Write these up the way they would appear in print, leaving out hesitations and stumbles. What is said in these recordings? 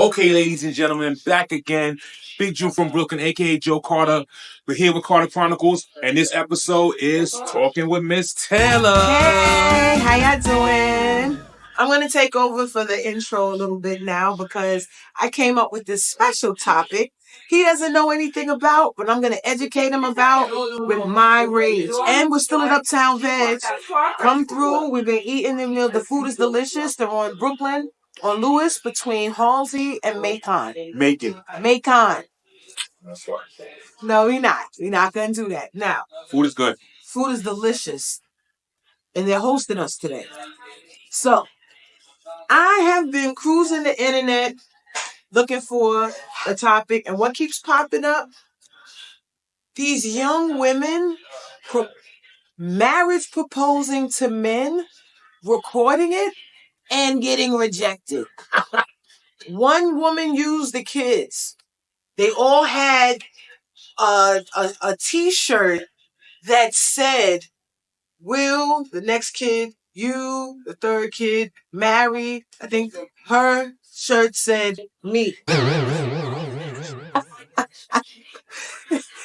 Okay, ladies and gentlemen, back again. Big Jew from Brooklyn, aka Joe Carter. We're here with Carter Chronicles, and this episode is Talking with Miss Taylor. Hey, how y'all doing? I'm going to take over for the intro a little bit now because I came up with this special topic he doesn't know anything about, but I'm going to educate him about with my rage. And we're still at Uptown Veg. Come through. We've been eating the meal. The food is delicious. They're on Brooklyn, on Lewis, between Halsey and Macon. Macon. That's right. No, we're not. We're not going to do that. Now, Food is good. Food is delicious. And they're hosting us today. So, I have been cruising the internet looking for a topic, and what keeps popping up? These young women marriage proposing to men, recording it, and getting rejected. One woman used the kids. They all had a t-shirt that said, Will, the next kid, you, the third kid, marry. I think her shirt said me.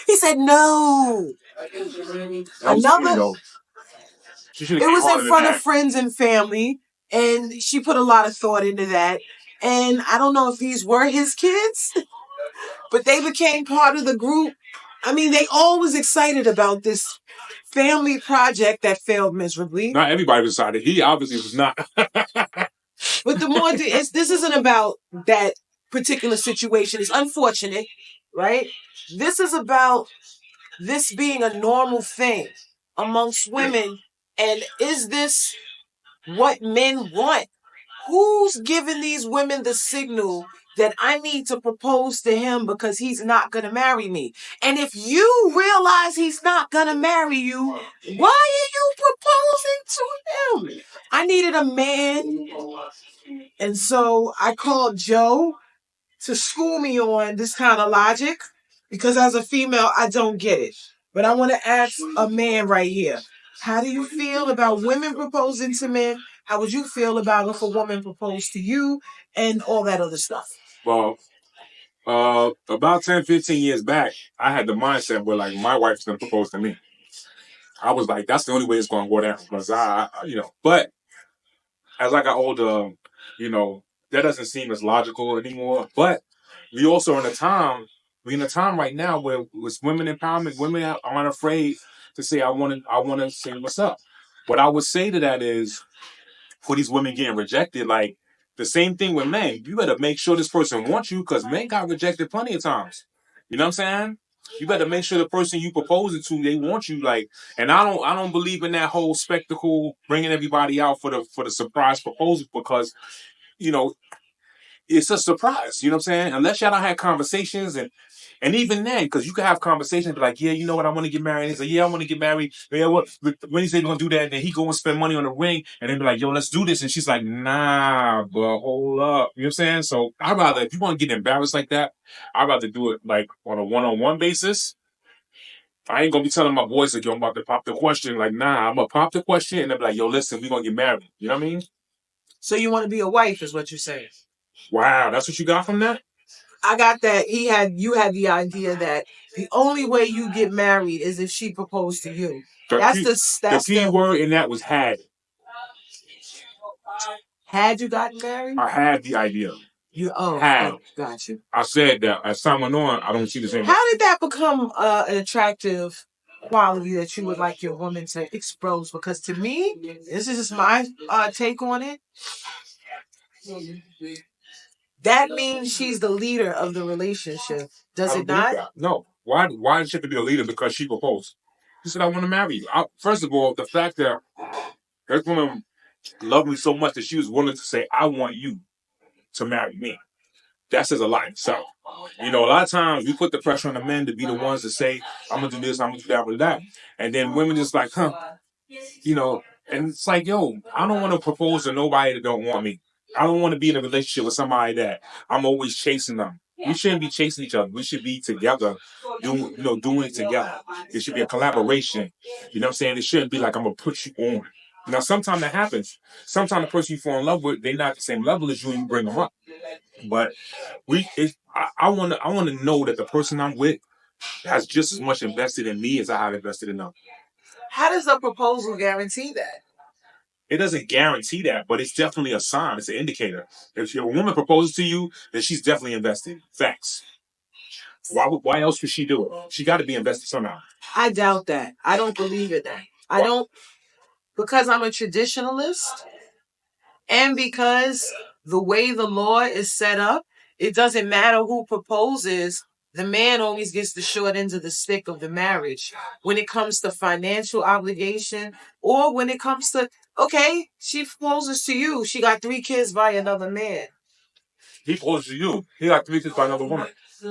He said no. Another. It was in front of friends and family, and she put a lot of thought into that. And I don't know if these were his kids, but they became part of the group. I mean, they all was excited about this family project that failed miserably. Not everybody was excited. He obviously was not. But this isn't about that particular situation. It's unfortunate, right? This is about this being a normal thing amongst women. And is this what men want? Who's giving these women the signal that I need to propose to him because he's not going to marry me? And if you realize he's not going to marry you, why are you proposing to him? I needed a man. And so I called Joe to school me on this kind of logic because as a female, I don't get it. But I want to ask a man right here. How do you feel about women proposing to men? How would you feel about if a woman proposed to you and all that other stuff? Well, about 10, 15 years back, I had the mindset where, like, my wife's going to propose to me. I was like, that's the only way it's going to go down. Because but as I got older, that doesn't seem as logical anymore. But we also we're in a time right now where with women empowerment, women aren't afraid to say, I want to say what's up. What I would say to that is, for these women getting rejected, like the same thing with men. You better make sure this person wants you because men got rejected plenty of times. You know what I'm saying? You better make sure the person you proposing to, they want you. Like, and I don't believe in that whole spectacle, bringing everybody out for the surprise proposal because, it's a surprise. You know what I'm saying? Unless y'all don't have conversations and even then, because you can have conversations be like, yeah, you know what, I want to get married. He's like, yeah, I want to get married. Yeah, what? When he say he's going to do that, and then he go and spend money on a ring, and then be like, yo, let's do this. And she's like, nah, but hold up. You know what I'm saying? So I'd rather, if you want to get embarrassed like that, I'd rather do it like on a one-on-one basis. I ain't going to be telling my boys, like, yo, I'm about to pop the question. Like, nah, I'm going to pop the question, and they'll be like, yo, listen, we're going to get married. You know what I mean? So you want to be a wife is what you're saying? Wow, that's what you got from that? I got that. You had the idea that the only way you get married is if she proposed to you. The key word in that was had. Had you gotten married? I had the idea. Had. Got you. I said that as time went on, I don't see the same. How did that become an attractive quality that you would like your woman to expose? Because to me, this is just my take on it. That means she's the leader of the relationship. Does it not? No. Why does she have to be a leader? Because she proposed. She said, I want to marry you. First of all, the fact that this woman loved me so much that she was willing to say, I want you to marry me. That says a lot in itself. A lot of times we put the pressure on the men to be the ones to say, I'm going to do this, I'm going to do that, with that. And then women just like, and it's like, yo, I don't want to propose to nobody that don't want me. I don't want to be in a relationship with somebody that I'm always chasing them. We shouldn't be chasing each other. We should be together, doing it together. It should be a collaboration. You know what I'm saying? It shouldn't be like I'm going to put you on. Now, sometimes that happens. Sometimes the person you fall in love with, they're not the same level as you, and you bring them up. But I want to know that the person I'm with has just as much invested in me as I have invested in them. How does a proposal guarantee that? It doesn't guarantee that, but it's definitely a sign. It's an indicator. If a woman proposes to you, then she's definitely invested. Facts. Why else would she do it? She got to be invested somehow. I doubt that. I don't believe in that. I don't, because I'm a traditionalist and because the way the law is set up, it doesn't matter who proposes. The man always gets the short end of the stick of the marriage when it comes to financial obligation or when it comes to, okay, she proposes to you. She got 3 kids by another man. He proposes to you. He got 3 kids by another woman.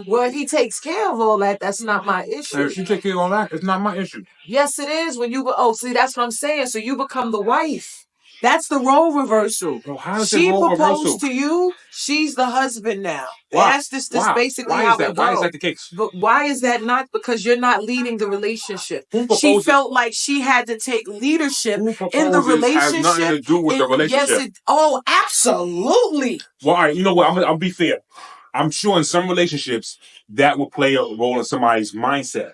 Well, if he takes care of all that, that's not my issue. If she takes care of all that, it's not my issue. Yes, it is. When you see, that's what I'm saying. So you become the wife. That's the role reversal. Well, how is She it role proposed reversal? to you. She's the husband now. Why? That's just basically why how is that? it goes. Why is that the case? But why is that not? Because you're not leading the relationship. She felt like she had to take leadership in the relationship. Has nothing to do with the relationship. Yes, absolutely. Well, all right, you know what? I'll be fair. I'm sure in some relationships that will play a role in somebody's mindset.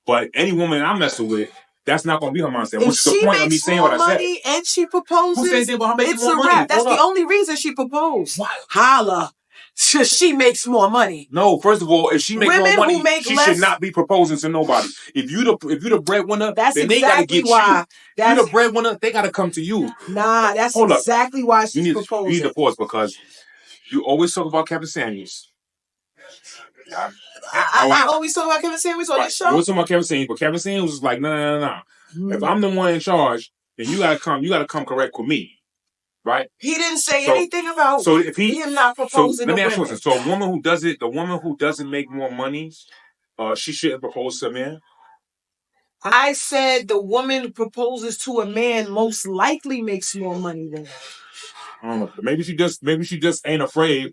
But any woman I'm messing with, that's not going to be her mindset. Which is the point of me saying what I said. Money and she proposes, who said anything about her making it's more a money? wrap. That's the only reason she proposed. What? Holla. She makes more money. No, first of all, if she makes more money, she should not be proposing to nobody. If you the breadwinner, then they got to get you. If you the breadwinner, they got to come to you. Nah, that's exactly why she's proposing. You need to pause because you always talk about Kevin Samuels. I always talk about Kevin Samuels on your show. You always talk about Kevin Samuels, but Kevin Samuels is like, no. If I'm the one in charge, then you gotta come correct with me. Right? He didn't say anything about him not proposing. So let me ask you something. So a woman who doesn't make more money, she shouldn't propose to a man? I said the woman who proposes to a man most likely makes more money than him. I don't know. Maybe she just ain't afraid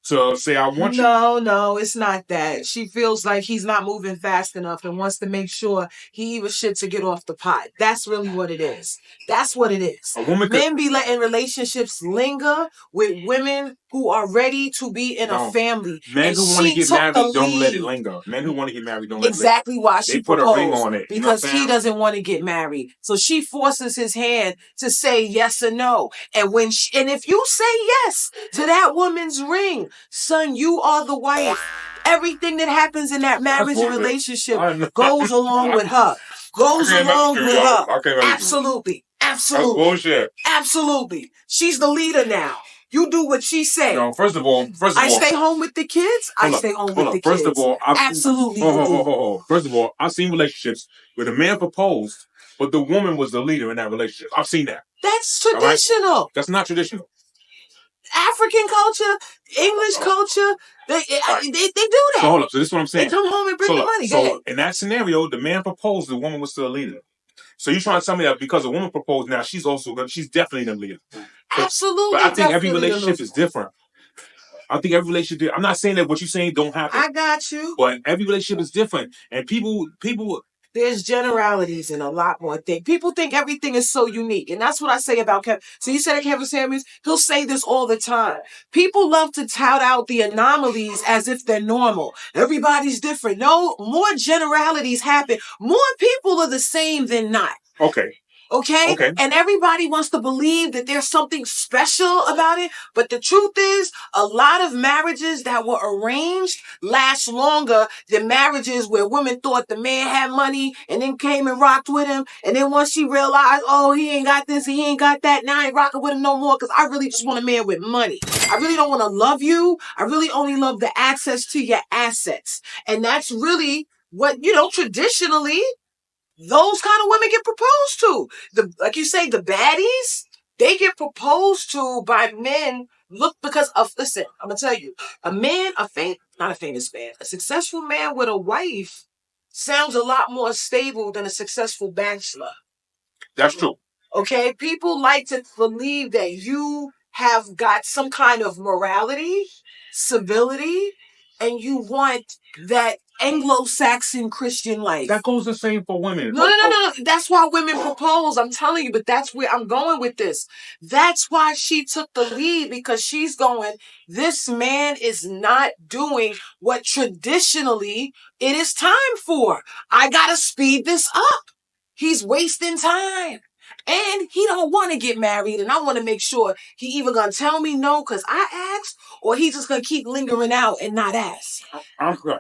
to say I want you. No, it's not that. She feels like he's not moving fast enough and wants to make sure he even shit to get off the pot. That's really what it is. That's what it is. Men be letting relationships linger with women who are ready to be in a family. Men who want to get married don't let it linger. Men who want to get married don't let it linger. Exactly why she put a ring on it. Because he doesn't want to get married. So she forces his hand to say yes or no. And if you say yes to that woman's ring, son, you are the wife. Everything that happens in that marriage relationship goes along with her. Absolutely. That's bullshit. Absolutely. She's the leader now. You do what she say. No, first of all, I stay home with the kids. I stay home with the kids. First of all, absolutely. First of all, I've seen relationships where the man proposed, but the woman was the leader in that relationship. I've seen that. That's traditional. Right? That's not traditional. African culture, English culture, they do that. So hold up. So this is what I'm saying. They come home and bring the money. So in that scenario, the man proposed, the woman was still a leader. So you're trying to tell me that because a woman proposed now, she's definitely the leader. Absolutely. But I think every relationship is different. I'm not saying that what you're saying don't happen. I got you. But every relationship is different. And people there's generalities and a lot more things. People think everything is so unique. And that's what I say about Kevin. So you said Kevin Samuels, he'll say this all the time. People love to tout out the anomalies as if they're normal. Everybody's different. No, more generalities happen. More people are the same than not. Okay. And everybody wants to believe that there's something special about it. But the truth is, a lot of marriages that were arranged last longer than marriages where women thought the man had money and then came and rocked with him. And then once she realized, oh, he ain't got this, he ain't got that, now I ain't rocking with him no more because I really just want a man with money. I really don't want to love you. I really only love the access to your assets. And that's really what, traditionally, those kind of women get proposed to. Like you say, the baddies, they get proposed to by men. Listen, I'm going to tell you, not a famous man, a successful man with a wife sounds a lot more stable than a successful bachelor. That's true. Okay? People like to believe that you have got some kind of morality, civility, and you want that Anglo-Saxon Christian life. That goes the same for women. No. That's why women propose. I'm telling you, but that's where I'm going with this. That's why she took the lead, because she's going, this man is not doing what traditionally it is time for. I got to speed this up. He's wasting time. And he don't want to get married, and I want to make sure he either going to tell me no because I asked, or he's just going to keep lingering out and not ask. I'm good.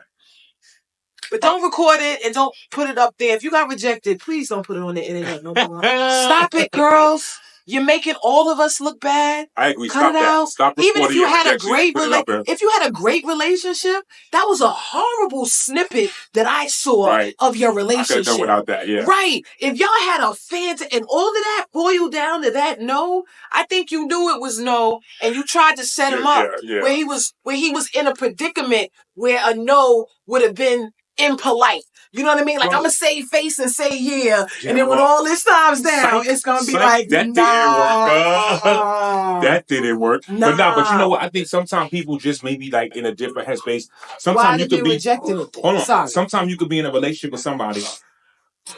But don't record it and don't put it up there. If you got rejected, please don't put it on the internet. No, stop it, girls. You're making all of us look bad. I agree. Cut Stop it out. Stop Even if you had a great if you had a great relationship, that was a horrible snippet that I saw of your relationship. I could have done without that, yeah. Right. If y'all had a and all of that boiled down to that no, I think you knew it was no, and you tried to set him up where he was in a predicament where a no would have been impolite. You know what I mean? Like, I'm going to save face and say yeah. And then when all this time's down, it's going to be like, that didn't work. That didn't work. But but you know what? I think sometimes people just maybe like in a different headspace. Sometimes you could be rejecting it. Hold on. Sorry. Sometimes you could be in a relationship with somebody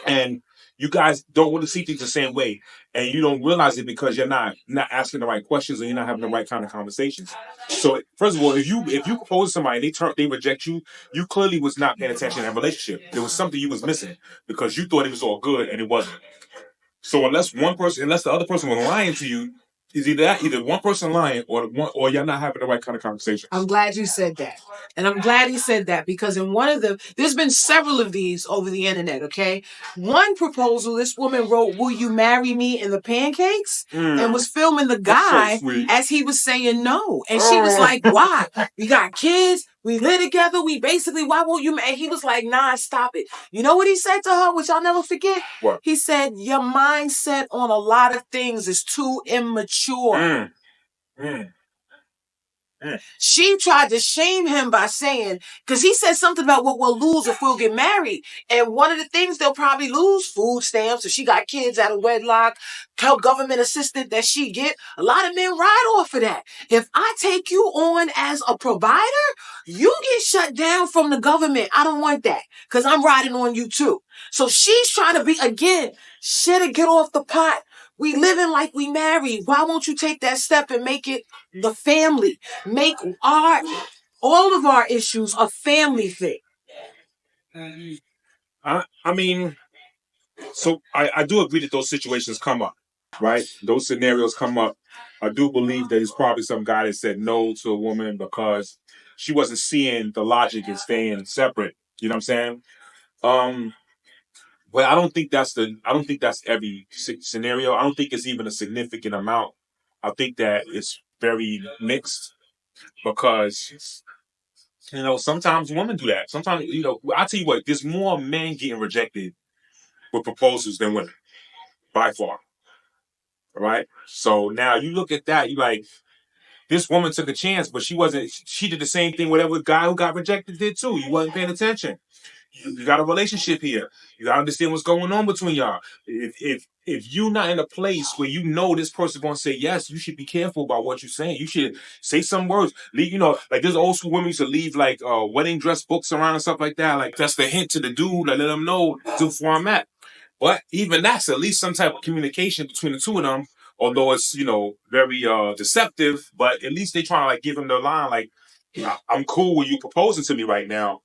and you guys don't want to see things the same way, and you don't realize it because you're not asking the right questions, or you're not having the right kind of conversations. So, first of all, if you propose to somebody and they reject you, you clearly was not paying attention in that relationship. There was something you was missing because you thought it was all good and it wasn't. So unless the other person was lying to you, is either one person lying or you're not having the right kind of conversation. I'm glad you said that. And I'm glad he said that, because in one of there's been several of these over the internet, okay? One proposal, this woman wrote, "Will you marry me?" in the pancakes, and was filming the guy as he was saying no. And she was like, "Why? We got kids. We live together. We basically, why won't you?" And he was like, "Nah, stop it." You know what he said to her, which I'll never forget? What? He said, "Your mindset on a lot of things is too immature." She tried to shame him by saying, because he said something about what we'll lose if we'll get married. And one of the things they'll probably lose, food stamps, if she got kids out of wedlock, government assistance that she get. A lot of men ride off of that. If I take you on as a provider, you get shut down from the government. I don't want that, because I'm riding on you too. So she's trying to be, again, shit to get off the pot. We living like we married. Why won't you take that step and make it the family? Make all of our issues a family thing. I mean, so I do agree that those situations come up, right? Those scenarios come up. I do believe that there's probably some guy that said no to a woman because she wasn't seeing the logic in staying separate. You know what I'm saying? But I don't think that's every scenario. I don't think it's even a significant amount. I think that it's very mixed because, sometimes women do that. Sometimes, I'll tell you what, there's more men getting rejected with proposals than women, by far. All right? So now you look at that, you like, this woman took a chance, but she did the same thing whatever guy who got rejected did too. You wasn't paying attention. You got a relationship here. You gotta understand what's going on between y'all. If you're not in a place where you know this person's gonna say yes, you should be careful about what you're saying. You should say some words. Leave, like there's old school women used to leave like wedding dress books around and stuff like that. Like that's the hint to the dude, like let them know just where I'm at. But even that's at least some type of communication between the two of them. Although it's very deceptive, but at least they trying to like give him the line like, I'm cool with you proposing to me right now.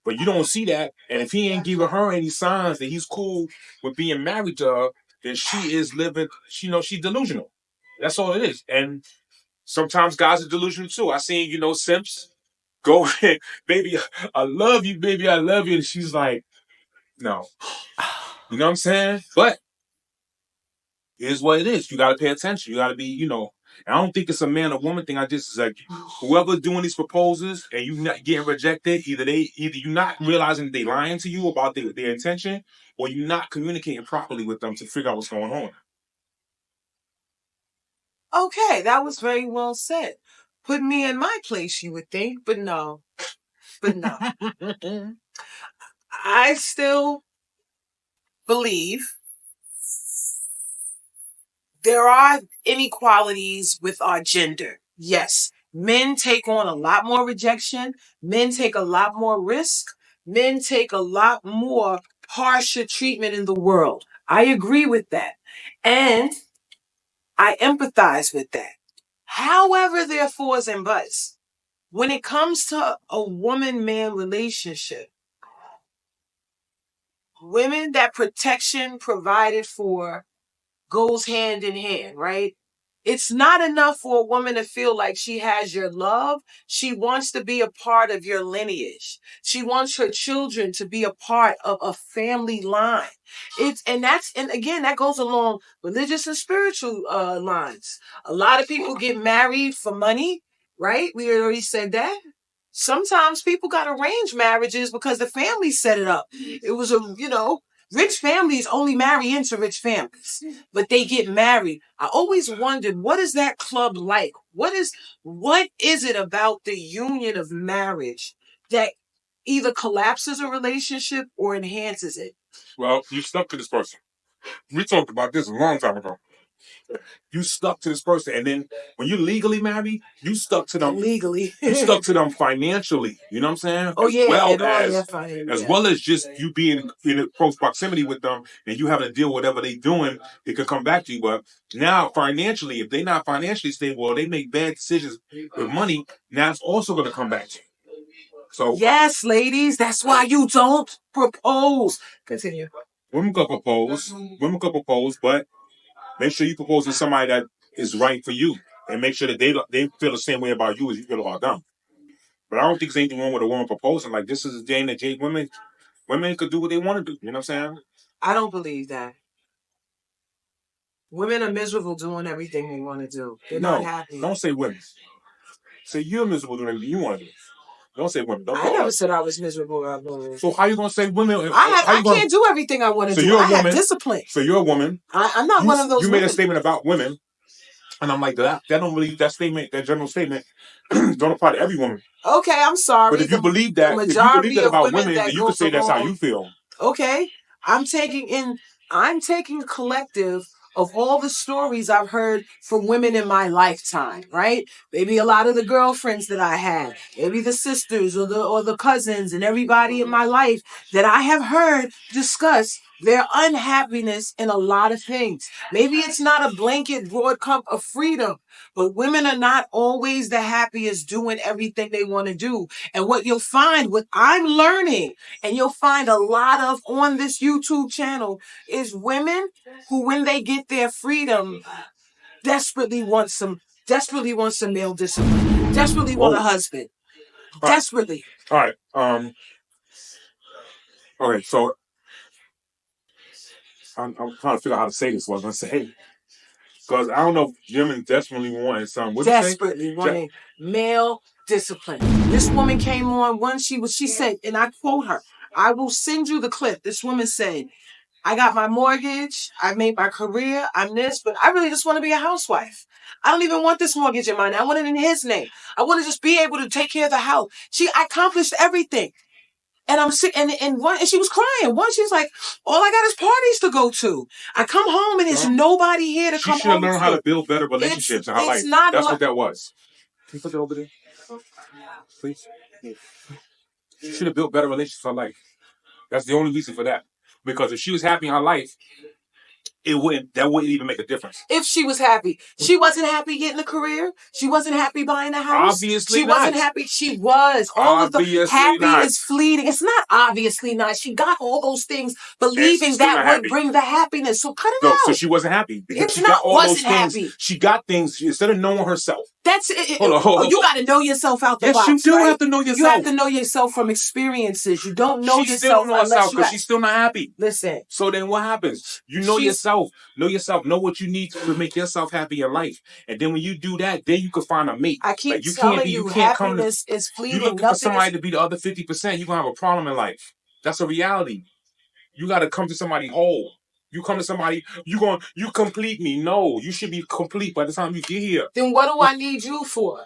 But you don't see that, and if he ain't giving her any signs that he's cool with being married to her, then she is living. She's delusional. That's all it is. And sometimes guys are delusional too. I seen simps go, baby, I love you, baby, I love you, and she's like, no, you know what I'm saying? But it is what it is. You got to pay attention. You got to be, I don't think it's a man or woman thing. I just like whoever doing these proposals and you not getting rejected, either you not realizing they lying to you about their intention, or you not communicating properly with them to figure out what's going on. Okay, that was very well said. Put me in my place, you would think, but no. I still believe there are inequalities with our gender. Yes, Men take on a lot more rejection. Men take a lot more risk. Men take a lot more harsher treatment in the world. I agree with that. And I empathize with that. However, there are fours and buts. When it comes to a woman-man relationship, women, that protection provided for goes hand in hand, right? It's not enough for a woman to feel like she has your love. She wants to be a part of your lineage. She wants her children to be a part of a family line. And again, that goes along religious and spiritual lines. A lot of people get married for money, right? We already said that. Sometimes people got arranged marriages because the family set it up. It was rich families only marry into rich families, but they get married. I always wondered, what is that club like? What is it about the union of marriage that either collapses a relationship or enhances it? Well, you stuck to this person. We talked about this a long time ago. You stuck to this person, and then when you legally married, you stuck to them legally. You stuck to them financially. You know what I'm saying? Oh, yeah. As well as just you being in close proximity with them, and you having to deal with whatever they doing, it could come back to you. But now financially, if they're not financially stable or they make bad decisions with money, now it's also going to come back to you. So yes, ladies, that's why you don't propose. Continue. Women could propose, but make sure you propose to somebody that is right for you, and make sure that they feel the same way about you as you feel about them. But I don't think there's anything wrong with a woman proposing. Like, this is a day and age. Women could do what they want to do. You know what I'm saying? I don't believe that. Women are miserable doing everything they want to do. They're not happy. Don't say women. Say you're miserable doing everything you want to do. Don't say women. I never said I was miserable about women. So how you gonna say women? I can't do everything I want to do. You're a woman. I have discipline. So you're a woman. I'm not one of those. You made a statement about women, and I'm like, that general statement don't apply to every woman. Okay, I'm sorry. But if you believe that about women, then you can say that's how you feel. Okay, I'm taking a collective of all the stories I've heard from women in my lifetime, right? Maybe a lot of the girlfriends that I had, maybe the sisters or the cousins and everybody in my life that I have heard discuss their unhappiness in a lot of things. Maybe it's not a blanket broad cup of freedom, but women are not always the happiest doing everything they want to do. And what you'll find, what I'm learning, and you'll find a lot of on this YouTube channel, is women who, when they get their freedom, desperately want some male discipline, desperately want a husband, desperately. All right. Okay, so I'm trying to figure out how to say this. What I was gonna say, because I don't know if women desperately wanted something. What desperately wanting male discipline. This woman came on once. She said, and I quote her, "I will send you the clip." This woman said, "I got my mortgage. I made my career. I'm this, but I really just want to be a housewife. I don't even want this mortgage in mine. I want it in his name. I want to just be able to take care of the house." She accomplished everything. And I'm sick, and she was crying. One, she was like, "All I got is parties to go to. I come home and there's nobody here to come home." She should have learned how to build better relationships in her life. That's what that was. Can you put that over there, please? She should have built better relationships in her life. That's the only reason for that. Because if she was happy in her life, that wouldn't even make a difference. If she was happy. She wasn't happy getting a career. She wasn't happy buying a house. Obviously she not. Wasn't happy. She was. All obviously of the happy not. Is fleeting. It's not obviously not. She got all those things, believing that would bring the happiness. So cut it out. So she wasn't happy. Because she got all those things. Happy. She got things instead of knowing herself. That's it. Hold on. You got to know yourself out the box. Yes, you do have to know yourself. You have to know yourself from experiences. You don't know yourself unless because she's still not happy. Listen. So then what happens? You know yourself. Know yourself. Know what you need to make yourself happy in life. And then when you do that, then you can find a mate. I keep telling you, happiness is fleeting. You're looking for somebody to be the other 50%, you're going to have a problem in life. That's a reality. You got to come to somebody whole. You come to somebody, you complete me. No, you should be complete by the time you get here. Then what do I need you for?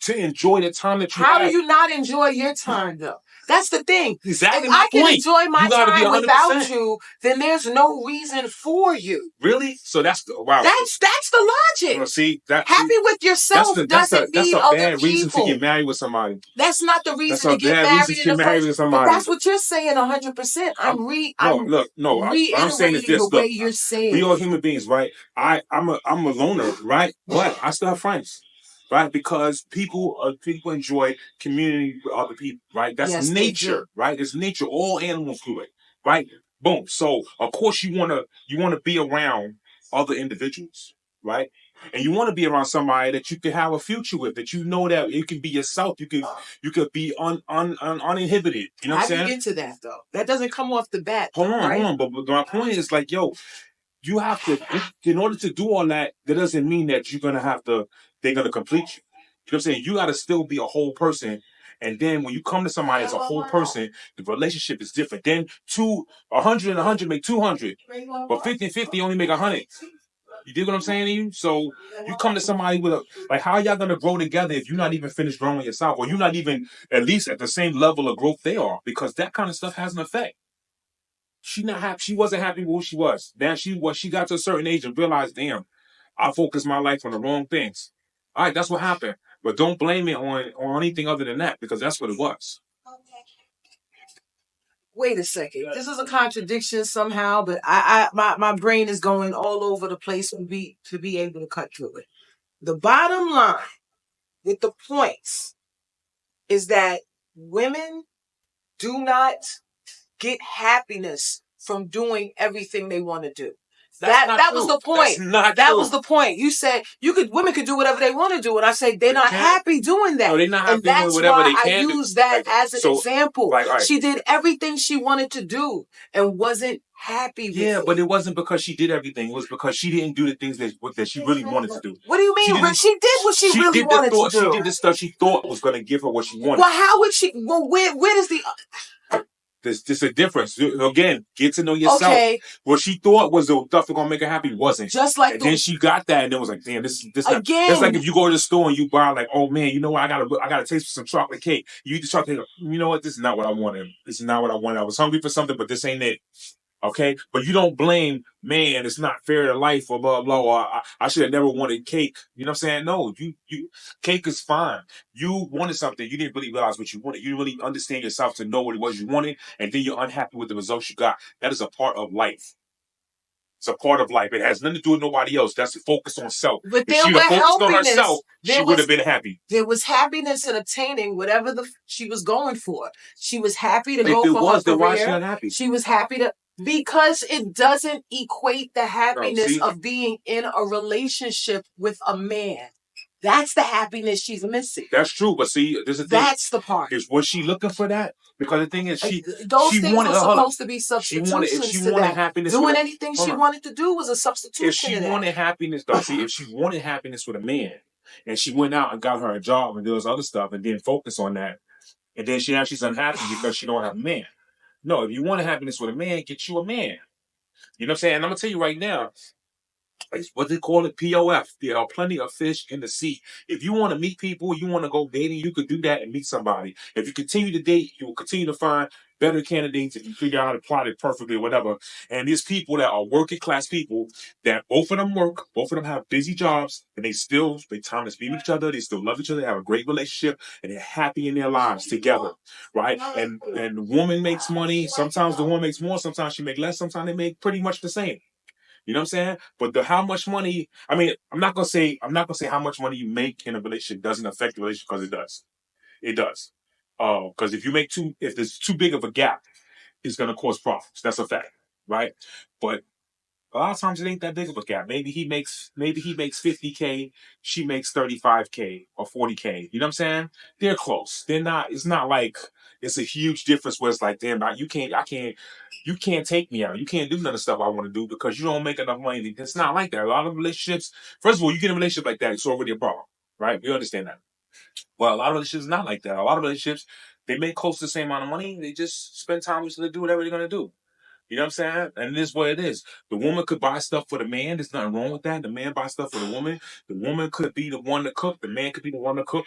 To enjoy the time that you have. How do you not enjoy your time, though? That's the thing. Exactly If my I can point. enjoy my You gotta be time 100%. without you, then there's no reason for you. Really? So that's wow. That's the logic. Well, see, Happy with yourself doesn't need other bad reason to people. get married with somebody. That's not the That's reason a to get bad married reason to in get the married first. with But somebody. that's what you're saying 100%. I'm what I'm saying is reiterating this. the way Look, you're saying. we all human beings, right? I'm a loner, right? But I still have friends, right? Because people enjoy community with other people, right? That's Yes, they nature, do. right? It's nature. All animals do it, right? Boom. So of course you wanna be around other individuals, right? And you want to be around somebody that you can have a future with, that you know that you can be yourself. You could be uninhibited. You know what I'm How do you saying? get to that though? That doesn't come off the bat. Hold on, right? hold on. But my point is like, yo, you have to, in order to do all that, that doesn't mean that they're gonna complete you. You know what I'm saying? You gotta still be a whole person. And then when you come to somebody as a whole person, the relationship is different. Then 100 and 100 make 200. But 50 and 50 only make 100. You dig what I'm saying to you? So you come to somebody with like, how are y'all gonna grow together if you're not even finished growing yourself, or you're not even at least at the same level of growth they are? Because that kind of stuff has an effect. She not happy. She wasn't happy with who she was. Then she got to a certain age and realized, damn, I focused my life on the wrong things. All right, that's what happened. But don't blame it on anything other than that, because that's what it was. Wait a second. This is a contradiction somehow, but my brain is going all over the place to be able to cut through it. The bottom line with the points is that women do not get happiness from doing everything they want to do. That was the point. That was the point. You said women could do whatever they want to do, and I say they're not happy doing that. No, they're not happy and that's doing whatever why they can I use that as an example. Right. She did everything she wanted to do and wasn't happy with it. Yeah, but it wasn't because she did everything. It was because she didn't do the things that she really wanted to do. What do you mean? She did what she really wanted to do. She did the stuff she thought was going to give her what she wanted. Well, how would she? Well, where does the There's a difference. Again, get to know yourself. Okay. What she thought was the stuff that gonna make her happy wasn't. Just like then she got that and then was like, damn, this again. It's like if you go to the store and you buy like, oh man, you know what? I gotta taste some chocolate cake. You eat the chocolate cake. You know what? This is not what I wanted. This is not what I wanted. I was hungry for something, but this ain't it. Okay, but you don't blame, man, it's not fair to life or blah blah. Or I should have never wanted cake. You know what I'm saying? No, you cake is fine. You wanted something, you didn't really realize what you wanted. You didn't really understand yourself to know what it was you wanted, and then you're unhappy with the results you got. That is a part of life. It's a part of life. It has nothing to do with nobody else. That's the focus on self. But if she would have focused on herself, she would have been happy. There was happiness in obtaining whatever she was going for. She was happy to go for her career. Why is she unhappy? She was happy to because it doesn't equate the happiness of being in a relationship with a man. That's the happiness she's missing. That's true, but see, there's a thing. That's the part. Was she looking for that? Because the thing is, those things were supposed to be substitutions. If she wanted happiness, doing anything she wanted to do was a substitution. If she wanted happiness, though, see, if she wanted happiness with a man, and she went out and got her a job and did this other stuff, and then focus on that, and then she's unhappy because she don't have a man. No, if you want happiness with a man, get you a man. You know what I'm saying? And I'm gonna tell you right now, what they call it, POF. There are plenty of fish in the sea. If you want to meet people, you want to go dating, you could do that and meet somebody. If you continue to date, you will continue to find better candidates if you figure out how to plot it perfectly or whatever. And there's people that are working class people that both of them work, both of them have busy jobs, and they time to speak with each other, they still love each other, they have a great relationship, and they're happy in their lives together, right? And the woman makes money. Sometimes the woman makes more, sometimes she makes less, sometimes they make pretty much the same. You know what I'm saying? But how much money, I mean, I'm not gonna say how much money you make in a relationship doesn't affect the relationship, because it does. It does. Because if there's too big of a gap, it's gonna cause problems. That's a fact, right? But a lot of times it ain't that big of a gap. Maybe he makes 50K, she makes 35K or 40K. You know what I'm saying? They're close. They're not. It's not like it's a huge difference where it's like, damn, you can't take me out. You can't do none of the stuff I want to do because you don't make enough money. It's not like that. A lot of relationships, first of all, you get in a relationship like that, it's already a problem, right? We understand that. Well, a lot of relationships not like that. A lot of relationships, they make close to the same amount of money. They just spend time with each other, do whatever they're gonna do. You know what I'm saying? And it is what it is. The woman could buy stuff for the man. There's nothing wrong with that. The man buys stuff for the woman. The woman could be the one to cook. The man could be the one to cook.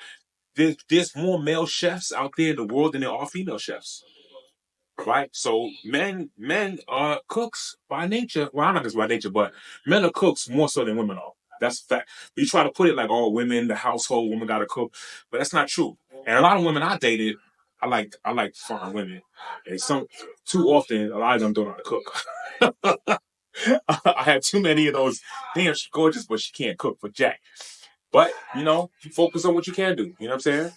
there's more male chefs out there in the world than there are female chefs. Right? So men are cooks by nature. Well, I'm not just by nature, but men are cooks more so than women are. That's a fact. You try to put it like all women, the household woman gotta cook, but that's not true. And a lot of women I dated, I like foreign women. And too often a lot of them don't know how to cook. I had too many of those. Damn, she's gorgeous, but she can't cook for jack. But you focus on what you can do. You know what I'm saying?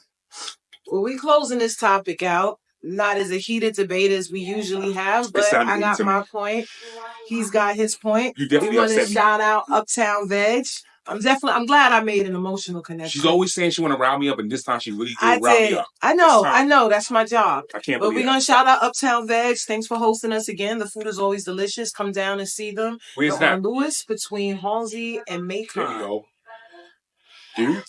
Well, we closing this topic out. Not as a heated debate as we usually have, but I got my point. He's got his point. You definitely we want to shout out Uptown Veg. I'm glad I made an emotional connection. She's always saying she want to round me up, and this time she really did round me up. I know. That's my job. I can't believe it. But we're going to shout out Uptown Veg. Thanks for hosting us again. The food is always delicious. Come down and see them. Where's that? On Lewis, between Halsey and Macon. There you go. Dude.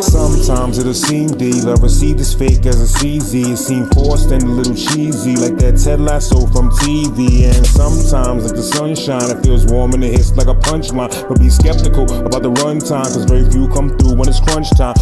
Sometimes it'll seem deep, I receive this fake as a CZ. It seem forced and a little cheesy, like that Ted Lasso from TV. And sometimes like the sunshine, it feels warm and it hits like a punchline. But be skeptical about the runtime, cause very few come through when it's crunch time.